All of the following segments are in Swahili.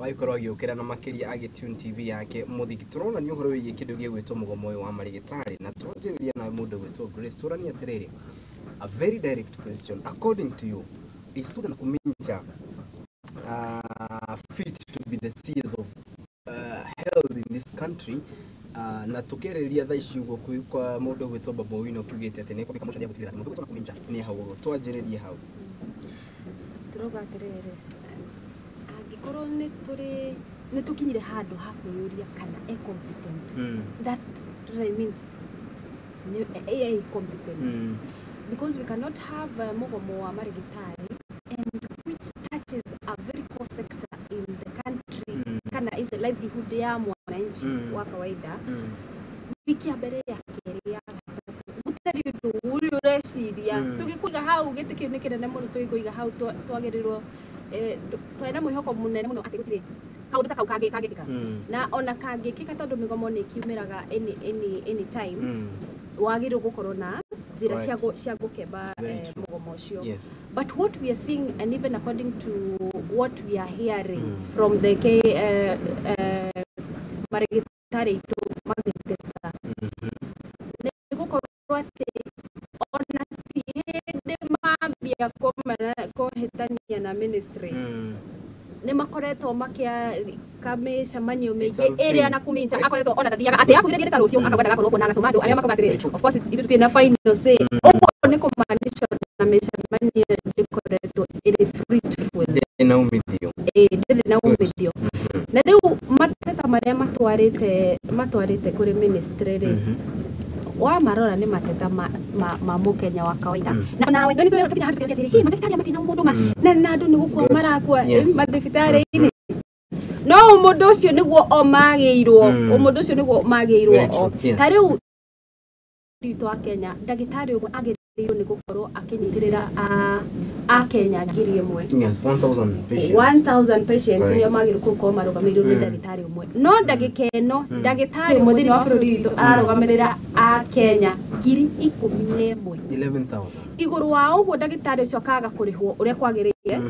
Waikorwo agiukira na makiria agitune TV yake muthiki turona ni uhoro wigi kindu gigwitwo mugomo uyu wa marigitari na turonjiriria na mundu gwitwo Grace turani atiriri. A very direct question. According to you, is Susan Kuminja fit to be the CS of health in this country? Na tukereria tha ici ugo kwa mundu gwitwo Babo Wino kugite ati ne kwika mucaria gutirira mundu gwitwo Kuminja ni hau twanjiririe hau. Turoga atiriri. Angikoro ni tukinyire handu ha kwiyuria kana competent. That means AI competence. Because we cannot have mugomo wa marigitari and which touches a very core sector in the country kana in the livelihood ya mwananchi wa kawaida wiki ya mbere ya keria gutari ndu uri ureciria tugikuiga hau giti kiu nikinene muno tugikuiga hau twagerirwo twena mwihoko munene muno ati gutiri kaundu ta kau kangikika na ona kangikika tondu migomo ni kiumiraga any time wagirwo gukorwo na zira cia gukeba mugomo cio. But what we are seeing, and even according to what we are hearing from the marigitari to magiteta ni gukorwo ati ona tiende mambia kohitania na ministry ni makoretwo makia kamicemanio mingi area na Kuminja akoretwo ona tathiaga ati akuhire ta rucio akagwenda gakorwo kuona gatumandu aria makogatire. Of course ithu tutina final say uguo ni kumanisha na micemanio ikoretwo iri fruitful na umithio na umithio na riu mateta maria matwarite kuri ministry ri wa marora ni mateta ma mukenya wa kawaida na nawe ndoni tuwe tukinya handu tukiri hi madaktari amatina mundu ma na andu ni gukua marakua mathibitari ini no mundu ucio niguo o magiirwo mundu ucio niguo magiirwo tariu dito a Kenya ndagitari umwe agirirwo ni gukorwo akinyitirira a Kenya ngiri imwe 1000 patients ni magiirwo kuko marugamirwo ni ndagitari umwe no ndagikeno ndagitari umwe thini wa bururi witu arugamirira a Kenya ngiri 11,000 iguru wa uguo ndagitari ucio akaga kurihwo uria kwagiriire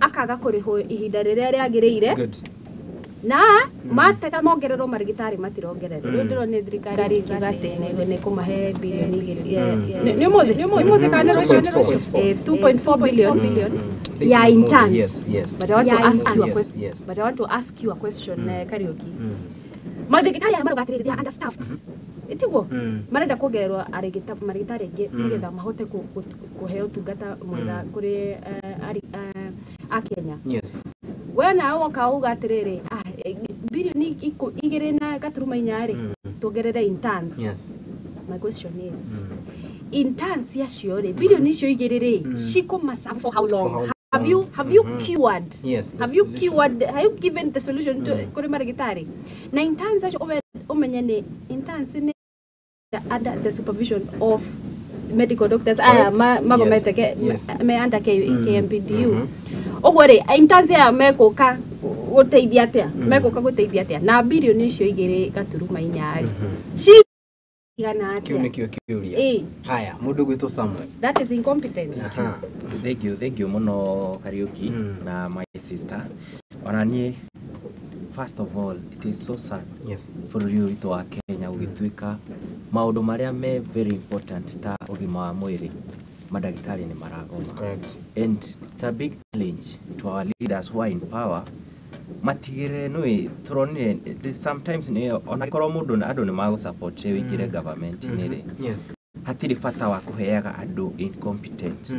akaga kurihwo ihinda riria riagiriire na mateta mongerero marigitari matirongerero rio ndiro ni thirikari kigate ne kumahe bilioni ni mo kana rocio 2.4 billion ya interns. But I want to ask you a question. But I want to ask you a question Karaoke. Marigitari marugatire they are understaffed. Itigo marenda kugerwo marigitari ngi nigetha mahote kuheo tungata mwega kuri a Kenya. Wena woka ugatiriri bilioni igire na gaturuma inyari tugerere interns. My question is interns yacio ri bilioni icio igirire shiko masa for how long? Have you cured? Have you given the solution to kuri marigitari? Na interns yacio umenyane interns ni under the supervision of medical doctors magomete me under KMPDU ogore interns ya mekoka guteithia atia mekoka guteithia atia na bilioni icio igire gaturuma inyari igana atia kiuria haya mundu gwitwo Samuel that is incompetent. Thank you muno Karaoke na my sister onanie. First of all, it is so sad for you to wa Kenya ugituika maundu maria me very important ta ugima wa mwiri madagitari ni maragoma. And it's a big challenge to our leaders who are in power. Matigire nui turonire sometimes ni onakorwo mundu andu ni magu support wikire government nire hatiri fata wa kuheaga andu incompetent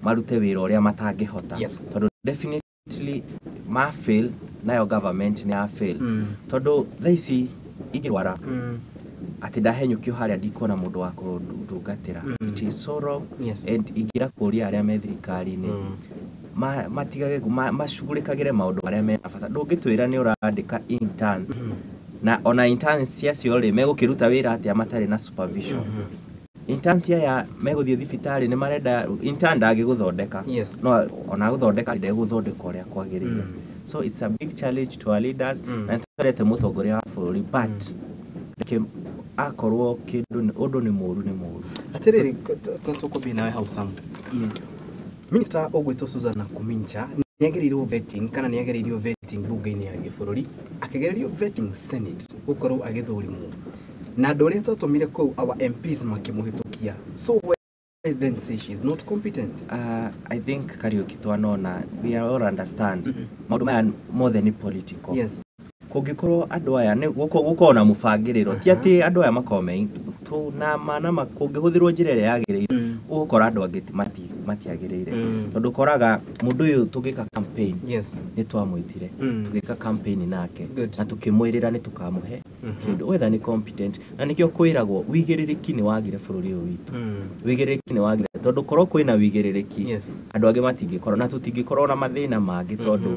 marute wira uria matangihota tondu definitely ma fail nayo government ni a fail tondu thaici igirwara ati ndahenyukio haria ndikona mundu wa kurungatira it is so wrong and igira kuria aria me thirikari ni matigage mashugurikagire maundu maria me bata ndungitwira ni urandika intern na ona interns ciacio ri megukiruta wira ati amatari na supervision interns ya meguthie thibitari ni marenda intern ndagi guthondeka no ona guthondeka ndege guthondeka uria kwagirire. So it's a big challenge to our leaders and turete mutongoria wa bururi but akorwo kindu undu ni muru atiriri tuko binawe hausamu. Minister ogwito Susan Kuminja nĩagĩrĩirwo vetting kana nĩagĩrĩirwo vetting bunge-inĩ ya gĩbũrũri akĩgererio vetting senate gũkorwo agĩthũrimwo na andũ arĩa twatũmire kũu our MPs makĩmũhĩtũkia so why then say she's not competent? I think Kariuki twanona we all understand maũndũ maya more than political. Yes. Kũngĩkorwo andũ aya nĩ gũkorwo na mũbangĩrĩro ti atĩ andũ aya makome na manama kũngĩhũthĩrwo njĩra ĩrĩa yagĩrĩire ũgũkora andũ angĩ matiagĩrĩire tondũ koraga mũndũ ũyũ tũgĩka campaign nĩ twamwĩtire tũgĩka campaign nake na tũkĩmwĩrĩra nĩ tũkamũhe kĩndũ whether nĩ competent na nĩkĩo kwĩragwo wĩigĩrĩrĩki nĩ wagire bũrũri ũyũ witũ wĩigĩrĩrĩki nĩ wagire tondũ korwo kwĩna wĩigĩrĩrĩki andũ angĩ matingĩkorwo na tũtingĩkorwo na mathĩna mangĩ tondũ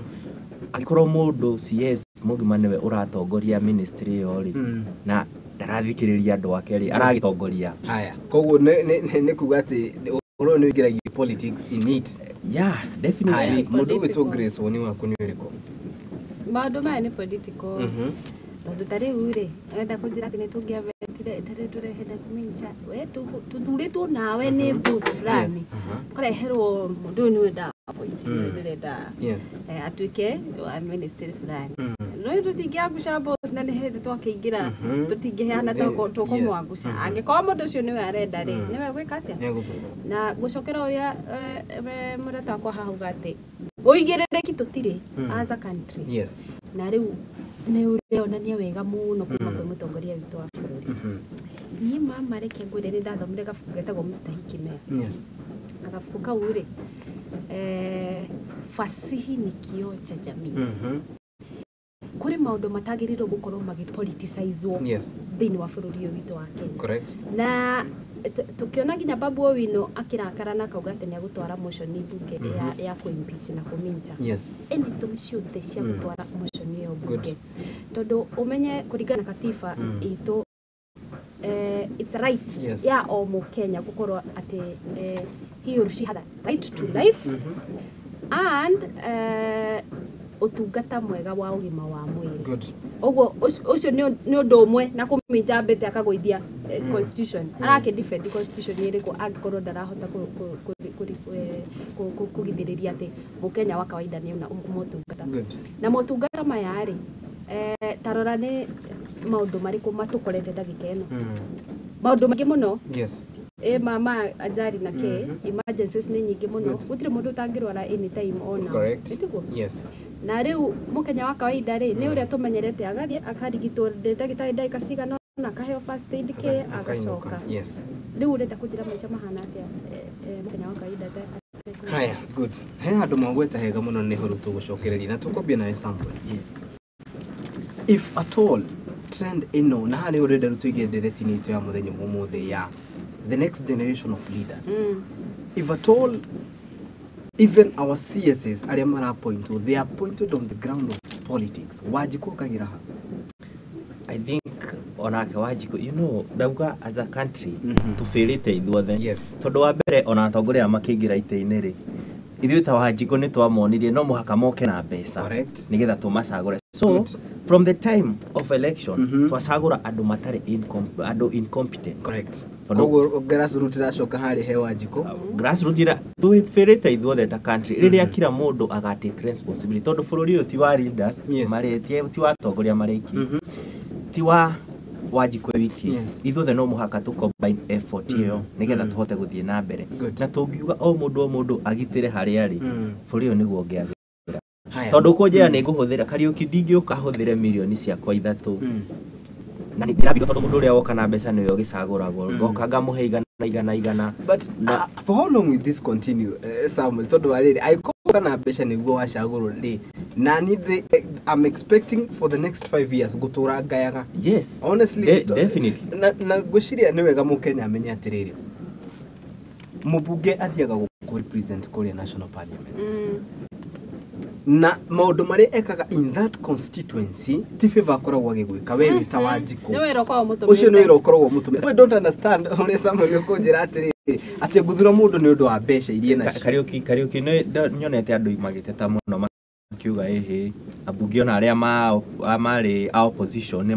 akorwo mũndũ CS mũgima nĩwe ũratongoria ministry ĩyo rĩ na ndarathikĩrĩria andũ ake rĩ aragĩtongoria haya koguo nĩ kuga atĩ ũrĩa nĩ wĩingĩragia politics in it. Yeah, definitely. Mũndũ wĩtwo Grace woni waku nĩ ũrĩkũ? Maũndũ maya nĩ political tondũ ta rĩu rĩ wenda kũnjĩra atĩ nĩ tũngĩavetire tarĩ tũrehenda kũmenya we tũthurĩtwo nawe nĩ boss fulani ũkareherwo mũndũ ũyũ nĩ wenda ndĩrenda atuĩke wa ministry fulani no tũtingĩaguca boss na nĩ hĩndĩ twakĩingĩra tũtingĩheana tũkũmwaguca angĩkorwo mũndũ ũcio nĩwe arenda rĩ nĩwe gwĩka atĩa na gũcokera ũrĩa mũrata wakwa hauga atĩ ũigĩrĩrĩki tũtirĩ as a country na rĩu nĩ ũrĩonania wega mũno kuma kwĩ mũtongoria witũ wa bũrũri niĩ mama reke ngwĩre nĩ ndathomire gabuku getagwo mstahiki mea na gabuku kau rĩ fasihi ni kioo cha jamii kuri maũndũ matagĩrĩirwo gũkorwo magĩpoliticizwo thĩinĩ wa bũrũri ũyũ witũ wa Kenya na tukiona nginya Babu Owino akirakara na kauga atĩ nĩ agũtwara motion bunge ya kũimpeach na kũminja ĩnĩ itũmi ciothe cia gũtwara motion ĩyo bunge tondũ ũmenye kũringana na katiba itũ it's a right ya o Mũkenya gũkorwo atĩ he or she has a right to life and utungata mwega wa ũgima wa mwĩrĩ ũguo ũcio nĩ ũndũ ũmwe na kũminja mbete akagũithia constitution defend constitution ĩrĩkũ angĩkorwo ndarahota kũgithĩrĩria atĩ Mũkenya wa kawaida nĩ ona motungata na motungata maya rĩ tarora nĩ maũndũ marĩkũ matũkorete ndagĩka ĩno maũndũ maingĩ mũno mama ajari na ke emergencies nĩ nyingĩ mũno gũtirĩ mũndũ ũtangĩrwara anytime ona na rĩu Mũkenya wa kawaida rĩ nĩ ũrĩa tũmenyerete agathiĩ akarigitwo ndagĩtarĩ ndagĩka cigana na akaheo first aid care agacoka rĩu ũrenda kũnjĩra maica mahana atĩa Mũkenya wa kawaida haya good he andũ magweta hega mũno nĩ horo tũgũcokereria na tũkwambia na sample if at all trend ino na harĩ ũrenda rũtũigĩre nderetini itũ ya mũthenya ũmũthĩ ya the next generation of leaders if at all even our CSs arĩa marapointwo they are pointed on the ground of politics Wanjiku kagira ha I think onake Wanjiku you know ndauga as a country tũfĩrĩte ithuothe tondũ wa mbere ona atongoria makĩingĩra ite-inĩ rĩ ithuĩ ta Wanjiku nĩ twamonirie no mũhaka moke na mbeca nĩgetha tũmacagũre so from the time of election twacagũra andũ matarĩ incompetent koguo grassroots iracoka harĩ he Wanjiku grassroots tũfĩrĩte ithuothe ta country rĩrĩa kila mũndũ agatake responsibility tondũ bũrũri ũyũ ti wa leaders marĩtie ti wa atongoria marĩki ti wa Wanjiku wiki ithuothe no mũhaka combine effort ĩyo nĩgetha tũhote gũthiĩ na mbere na tũngiuga o mũndũ agitĩre harĩa arĩ bũrũri ũyũ nĩguo ũngĩagĩra tondũ kũnjĩra nĩ ngũhũthĩra Kariuki ndingĩũka hũthĩre milioni ciakwa ithatũ na nĩndĩrabĩrwo tondũ mũndũ ũrĩa woka na mbeca nĩwe ũgĩcagũragwo ngoka ngamũhe igana but for how long will this continue Samuel tondũ warĩrĩ aikoka na mbeca nĩguo wacagũrwo rĩ na I'm expecting for the next 5 years gũtũra ngayaga honestly definitely na ngwĩciria nĩ wega Mũkenya amenye atĩrĩrĩ mũbunge athiaga gũkũ represent kũrĩa national parliament na maũndũ marĩa ekaga in that constituency ti favor akoragwo agĩgwĩka we wĩta Wanjiku ũcio nĩ wĩra ũkoragwo mũtũmĩte we don't understand ũrĩa Samuel ũkũnjĩra atĩrĩ atĩ ngũthura mũndũ nĩ ũndũ wa mbeca iria nacio Kariuki nyonete andũ magĩteta mũno makiuga ambunge ona arĩa marĩ opposition nĩ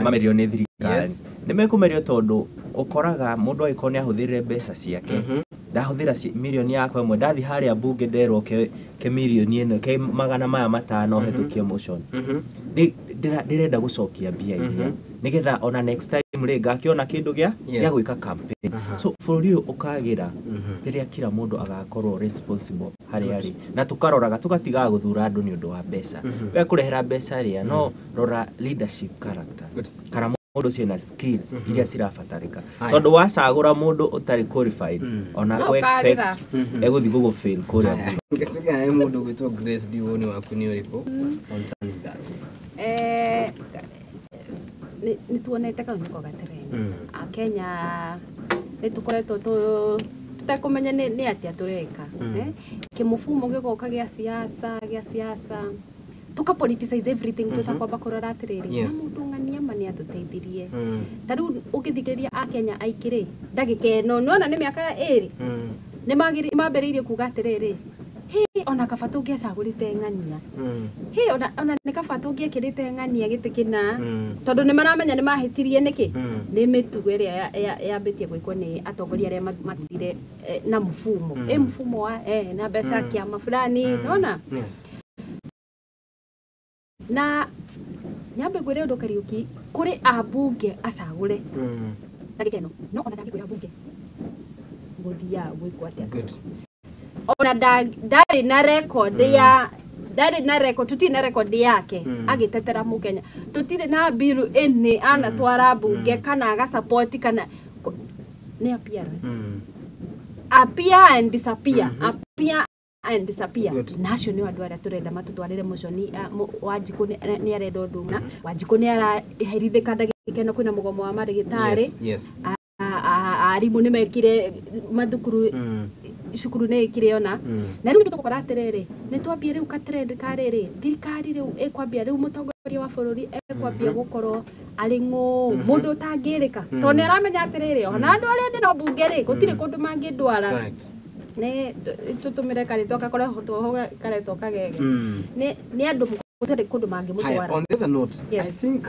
mamerio nĩ thirikari nĩ mekũmerio tondũ ũkoraga mũndũ agĩkorwo nĩ ahũthĩrĩre mbeca ciake ndahuthira milioni yakwa ĩmwe ndathi haria bunge nderwo ke milioni ĩno ke magana maya matano hetũkie motion ndirenda gucokia mbia iria nigetha ona next time ri ngakiona kindu gya gwika campaign so bũrũri ũyũ ũkagira rĩrĩa kila mundu agakorwo responsible harĩa ari na tukaroraga tugatiga guthura andu ni undu wa mbeca we kurehera mbeca ria no rora leadership character kana mundu ciena skills iria cirabatarika tondu wacagura mundu utari qualified ona go expect eguthi gugu fail kuria ngĩtuga mundu gwitwo Grace Diwoni waku ni uriku on something that ni tuonete kauniko gatereni Kenya ni tukoretwo tutakumenya ni atia tureka kimufumo gikoka gya siasa tuka politicize everything tutakwamba kurora atiriri mundu ngania mani atuteithirie tariu ukithikiriria Kenya aikire ndagika eno nona ni miaka eri ni mambiriirie kuga atiriri ona kabatu ngecagurite ngania ona ni kabatu ngekirite ngania gitikina tondu ni maramenya ni mahitirie niki ni mitugo iria yambitie gwikwo ni atongoria aria mathire na mfumo mfumo wa na mbeca kiama fulani nona na nyambe gwire undu Kariuki kuri abunge acagure ndagika eno no ona ndagika abunge guthia gwikwo atia ona ndari na record ya tuti na record yake agitetera mukenya tutire na bill ene ana twara bunge kana aga support kana ne appear and disappear national andu aria turenda matutwarire motioni Wanjiku ni arenda nduna Wanjiku ni araherithika ndagika eno kwina mugomo wa marigitari arimu ni mekire mathukuru cukuru ne ikiriona na riu tukukora atiriri ni twambie riu katrend kariri thirikari riu ikwambia riu mutongoria wa bururi ikwambia gukorwo ari ngo mundu tangirika to ni aramenya atiriri ona andu aria ndi no bunge ri gutire kundu mangindwara ne tutumire kare twakakora hoto kare twakagege ni andu gutire kundu mangimutwara. On the other note, I think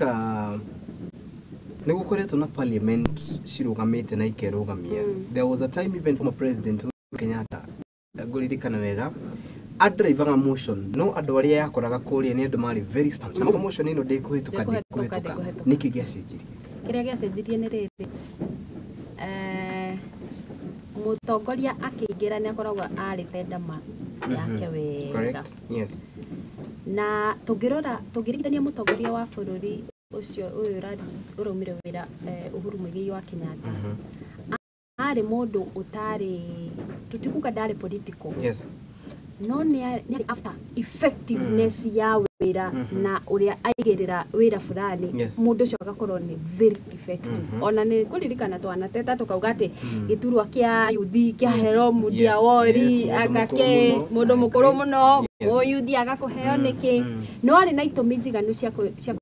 nigukoretwo na parliament cirugamite na ikerugamia. There was a time even former president Kenyatta guririkana wega adrivaga motion no andu aria yakoraga kuria ni andu mari very stand na motion ino ndikuhituka niki giacenjirie kiria giacenjirie ni riri mutongoria akiingira ni akoragwo ari tendama yake wega na tungirithania mutongoria wa bururi ucio uyu uraumire wira Uhuru Muigai wa Kenyatta ari mundu utari tutikuga ndari political no ni after effectiveness ya wira na uria aigirira wira fulani mundu ucio agakorwo ni very effective ona ni kuririkana twana teta tukauga ati giturwa kia yuthi kia hero mudia wori agake mundu mukuru muno oyuthi agakuheo niki no ari na itumi njiganu cia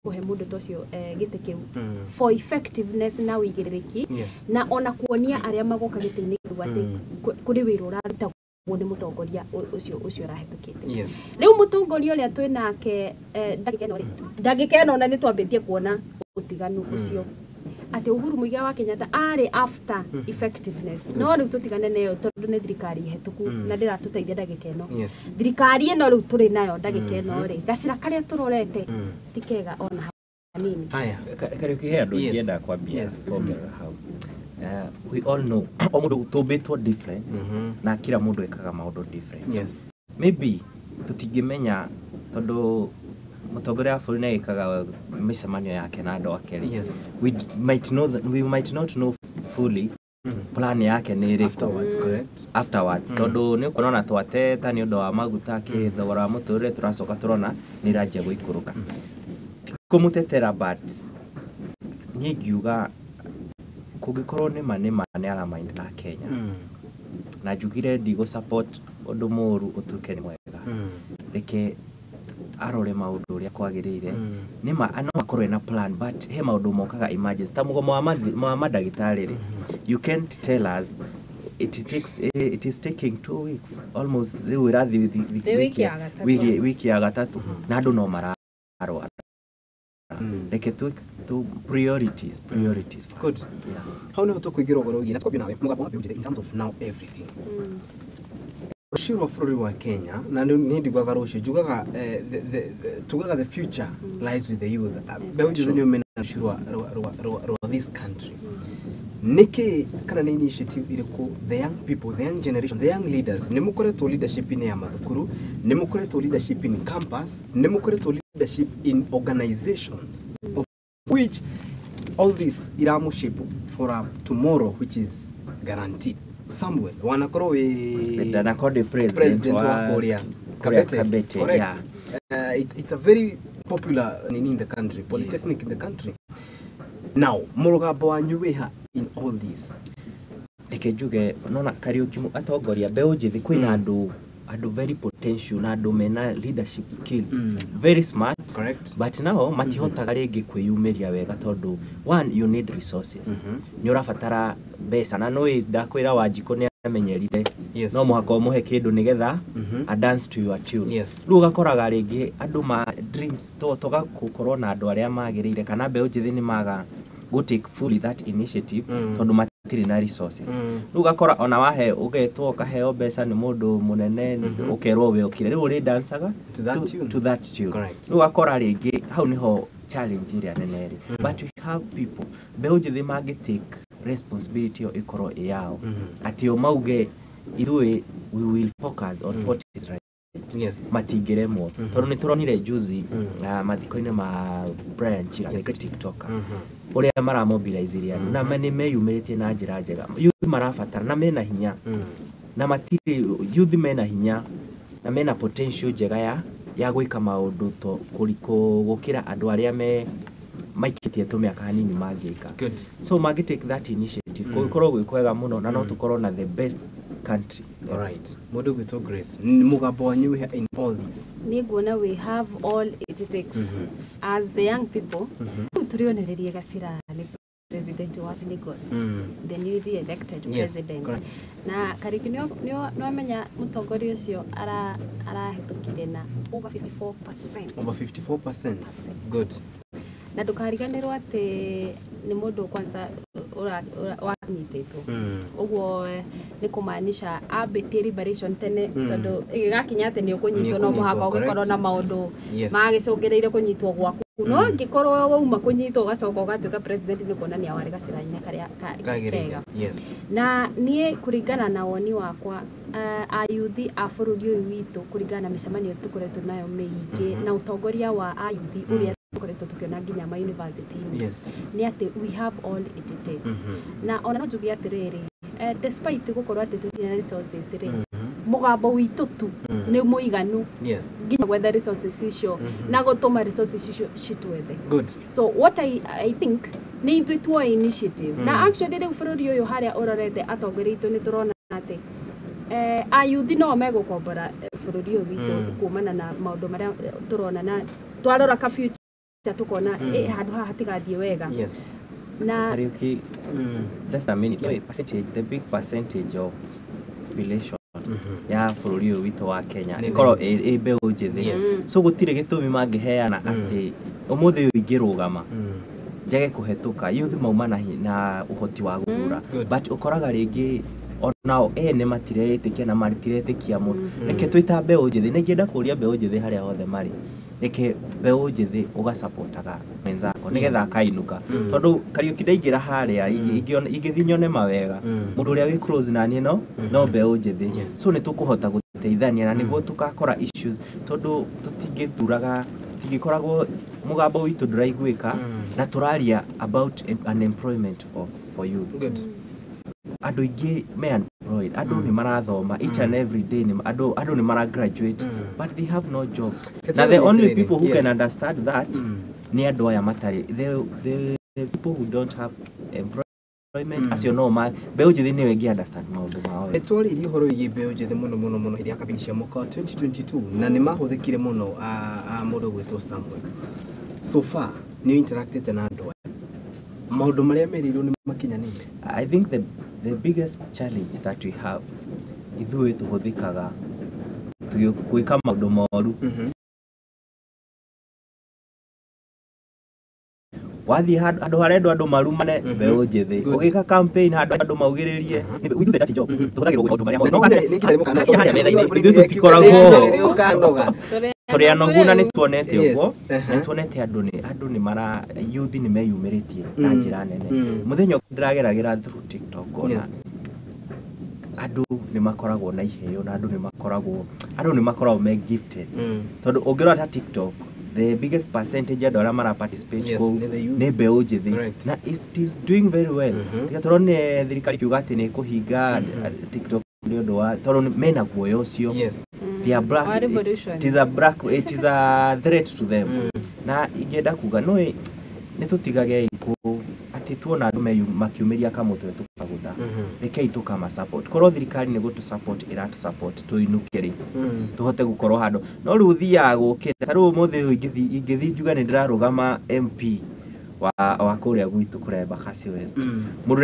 kuhe mundu tocio gite kiu for effectiveness na wigiririki na ona kuonia aria magoka gitini ati kuri wira uraruta ni mutongoria ucio rahetukite riu mutongoria uria twinake ndagika eno na ni twambitie kuona utiganu ucio ati Uhuru Muigai wa Kenyatta ari after effectiveness no riu tutigane nayo tondu ni thirikari hetuku na ndiratuteithia ndagika eno thirikari eno riu turi nayo ndagika eno ri gacira karia turorete tikega ona hanini haya Kariuki he andu ngienda kwambia kuongerera hau we all know omundu tubitwo different na kila mundu ekaga maundu different maybe tutingimenya tondu mutongoria wa bururi ekaga micemanio yake na andu ake we might not know fully plan yake ni afterwards tondu ni ukonona twateta ni undu wa maguta ki thogora wa muturire turacoka turona ni ranjia guikuruka kumutetera but ngiuga kugikorwo ni mane ala mind na Kenya na jugire ndigo support undu muru utuke ni mwega reke arore maundu uria kwagirire ni ano makorwe na plan but he maundu mokaga emergency ta mugomo wa madagitari you can't tell us it is taking 2 weeks almost wiki ya gatatu na andu no mararwa reke tu priorities first. Good. Yeah. How no to kugira ogoro gina twabina we mugabo wa in terms of now everything. Rushiro for wa Kenya na ndi gwa garusho jugaga tugaga the future lies with the youth. Beuje the new men rushiro this country. Niki kana ni initiative iriko the young people, the young generation, the young leaders nemukoreto leadership in yamadukuru, nemukoreto leadership in campus, nemukoreto leadership in organizations of which all this iramu shape for tomorrow which is guaranteed. Samuel wanakoro we president wa Korea Kabete, correct. Yeah. It's a very popular in the country, polytechnic in the country. Now murugabo wanyuweha in all this reke juge nona Kariuki Atongoria beojithi kwina andu very potential na andu mena leadership skills very smart, correct, but now matihotaga ringi kwiyumiria wega tondu one you need resources ni urabatara mbeca na no ndakwira Wanjiko ni amenyerire no muhaka umuhe kindu nigetha a dance to your tune. Riu gakoraga ringi andu ma dreams toga gukorwo na andu aria magirire kana beojithi ni maga go take fully that initiative tondu matiri na resources. Riu gakora ona wahe ugetwo kaheo mbeca ni mundu munene ukerwo we ukire riu uri dancaga to that tune. Riu gakora ringi hau niho challenge iria neneri. But we have people beojithi magi take responsibility o ikoro yao ati o mauge ithuĩ we will focus on what is right. Matingiremwo tondu ni turonire juzi mathiko-ini ma Brian Chira the TikToker uria mara mobilize iria na mani meyumiritie na njira njega youth marabatara na mena hinya na matiri youth mena hinya na mena potential njega ya gwika maundu to kuriko gukira andu aria maikitie tumiaka hanini mangika. So magi take that initiative kukorwo gwikwega muno na no tukorwo na the best country. All right. Modu with Grace. Mugabo wanyu in all this. Niguona we have all it takes as the young people. Turionererie Gacira ni president wa Senegal. The newly elected president. Na Kariuki no amenya mutongoria ucio arahitukire na over 54%. Over 54%. Good. Na ndukariganirwo ati ni mundu kwanza wanyititwo uguo ni kumaanisha abete liberation tene tondu igakinya ati ni ukunyitwo no muhaka ugikorwo na maundu magicungireire kunyitwo gwaku no ngikorwo wauma kunyitwo ugacoka ugatuika president ni kuonania wari gacira-ini karia kega. Na nie kuringana na woni wakwa ayuthi a bururi uyu witu kuringana na micemanio tukoretwo nayo miingi na utongoria wa ayuthi uria tukoretwo tukiona nginya ma university ni ati we have all it takes. Na ona no njugi atiriri despite gukorwo ati tutina resources ri mugabo witu tu ni muiganu nginya gwetha resources icio na gutuma resources icio citwethe. Good. So what I think ni ithui tuo initiative na actually riu bururi uyu haria urorete atongoria itu ni turona ati ayuthi no megukombora bururi uyu witu kumana na maundu maria turona na twarora ka future tukona handu haha hatigathie wega. Na Kariuki just a minute the big percentage of population ya bururi uyu witu wa Kenya ikoro mbeu njithi so gutire gitumi mangiheana ati umuthi uyu ingirugama njage kuhetuka youth mauma na uhoti wa guthura but ukoraga ringi onao ene matiretikia na matiretikia mundu reke twita mbeu njithi ningienda kuria mbeu njithi haria hothe mari reke mbeu njithi ugasupportaga menzako nigetha akainuka tondu Kariuki ndaingira haria ingithinyone mawega mundu uria wi close na nie no mbeu njithi so ni tukuhota guteithania na niguo tukakora issues tondu tutingithuraga tingikoragwo mugambo witu nduraiguika na turaria about unemployment for youth. Andu ingi me unemployed, andu ni marathoma each and every day, andu ni mara graduate but they have no jobs. Now the only people who can understand that ni andu aya matari the people who don't have employment as you know mbeu njithi ni wengi understand maundu mao. Etwari iri horo yi mbeu njithi muno iri akabinisha mwaka 2022 na ni mahuthikire muno mundu gwitwo Samuel. So far ni interacted na andu maundu maria merirwo ni makinyanire. I think the biggest challenge that we have ithuĩ tuhuthikaga gwika maundu moru wathi andu harendo andu marumane mbeu njithi ugika campaign andu maugiririe we do that job tuhuthagirwo maundu maria no haria metha-ini ithuĩ tutikoragwo turi anoguna ni tuonete uguo ni tuonete andu ni mara youth ni meyumiritie na njira nene muthenya ndirageragira through TikTok ona andu ni makoragwo na iheo na andu ni makoragwo me gifted tondu ungirora ta TikTok the biggest percentage of the mara participate ne mbeu njithi na it is doing very well tiga turone thirikari kiuga ati ni kuhinga TikTok ni undu wa tondu mena guoyo ucio they are black it is a threat to them na ingenda kuga no ni tutigage ati tuona andu makiumiria kamutwe tukagutha rekei tukama support korwo thirikari ni gutu support iratu support tuinukiri tuhote gukorwo handu no riu thia gukira taru muthi ingithi njuga ni ndirarugama MP wa kuria gwitu kureba Kasi West mundu